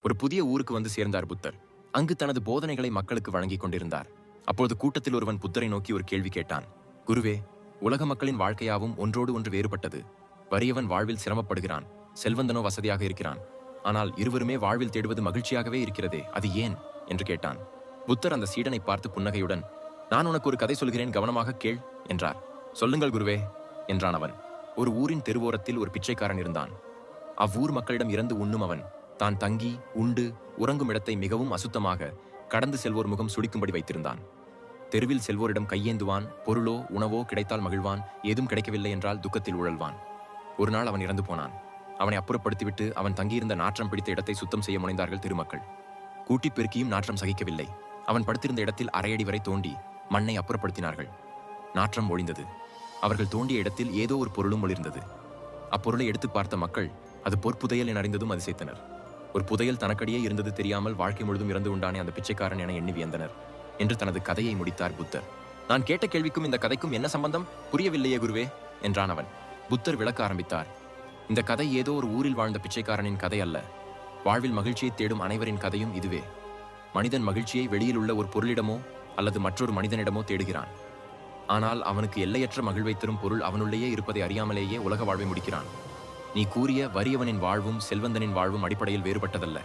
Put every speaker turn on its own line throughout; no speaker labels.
ஒரு புதிய ஊருக்கு வந்து சேர்ந்தார் புத்தர். அங்கு தனது போதனைகளை மக்களுக்கு வழங்கிக் கொண்டிருந்தார். அப்போது கூட்டத்தில் ஒருவன் புத்தரை நோக்கி ஒரு கேள்வி கேட்டான். குருவே, உலக மக்களின் வாழ்க்கையாவும் ஒன்றோடு ஒன்று வேறுபட்டது. வறியவன் வாழ்வில் சிரமப்படுகிறான், செல்வந்தனோ வசதியாக இருக்கிறான். ஆனால் இருவருமே வாழ்வில் தேடுவது மகிழ்ச்சியாகவே இருக்கிறதே, அது ஏன் என்று கேட்டான். புத்தர் அந்த சீடனை பார்த்து புன்னகையுடன், நான் உனக்கு ஒரு கதை சொல்கிறேன், கவனமாக கேள் என்றார். சொல்லுங்கள் குருவே என்றான் அவன். ஒரு ஊரின் தெருவோரத்தில் ஒரு பிச்சைக்காரன் இருந்தான். அவ்வூர் மக்களிடம் இறந்து உண்ணும் அவன் தான் தங்கி உண்டு உறங்கும் இடத்தை மிகவும் அசுத்தமாக கடந்து செல்வோர் முகம் சுளிக்கும்படி வைத்திருந்தான். தெருவில் செல்வோரிடம் கையேந்துவான், பொருளோ உணவோ கிடைத்தால் மகிழ்வான், ஏதும் கிடைக்கவில்லை என்றால் துக்கத்தில் உழல்வான். ஒரு நாள் அவன் இறந்து போனான். அவனை அப்புறப்படுத்திவிட்டு அவன் தங்கியிருந்த நாற்றம் பிடித்த இடத்தை சுத்தம் செய்ய முனைந்தார்கள் திருமக்கள். கூட்டிப் பெருக்கியும் நாற்றம் சகிக்கவில்லை. அவன் படுத்திருந்த இடத்தில் அரையடி வரை தோண்டி மண்ணை அப்புறப்படுத்தினார்கள். நாற்றம் ஒழிந்தது. அவர்கள் தோண்டிய இடத்தில் ஏதோ ஒரு பொருளும் ஒளிர்ந்தது. அப்பொருளை எடுத்து பார்த்த மக்கள் அது பொற்புதையல் என அறிந்ததும் அதிசயித்தனர். ஒரு புதையல் தனக்கடியே இருந்தது தெரியாமல் வாழ்க்கை முழுதும் இறந்து உண்டானே அந்த பிச்சைக்காரன் என எண்ணி வியந்தனர் என்று தனது கதையை முடித்தார் புத்தர். நான் கேட்ட கேள்விக்கும் இந்த கதைக்கும் என்ன சம்பந்தம்? புரியவில்லையே குருவே என்றான் அவன். புத்தர் விளக்க ஆரம்பித்தார். இந்த கதை ஏதோ ஒரு ஊரில் வாழ்ந்த பிச்சைக்காரனின் கதை அல்ல. வாழ்வில் மகிழ்ச்சியை தேடும் அனைவரின் கதையும் இதுவே. மனிதன் மகிழ்ச்சியை வெளியில் உள்ள ஒரு பொருளிடமோ அல்லது மற்றொரு மனிதனிடமோ தேடுகிறான். ஆனால் அவனுக்கு எல்லையற்ற மகிழ்வை தரும் பொருள் அவனுள்ளேயே இருப்பதை அறியாமலேயே உலக வாழ்வை முடிக்கிறான். நீ கூறிய வறியவனின் வாழ்வும் செல்வந்தனின் வாழ்வும் அடிப்படையில் வேறுபட்டதல்ல.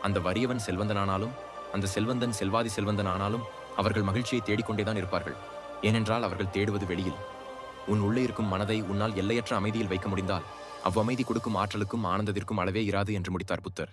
அந்த வறியவன் செல்வந்தனானாலும் அந்த செல்வந்தன் செல்வாதி செல்வந்தனானாலும் அவர்கள் மகிழ்ச்சியை தேடிக்கொண்டேதான் இருப்பார்கள். ஏனென்றால் அவர்கள் தேடுவது வெளியில். உன் உள்ளே இருக்கும் மனதை உன்னால் எல்லையற்ற அமைதியில் வைக்க முடிந்தால் அவ்வமைதி கொடுக்கும் ஆற்றலுக்கும் ஆனந்தத்திற்கும் அளவே இராது என்று முடித்தார் புத்தர்.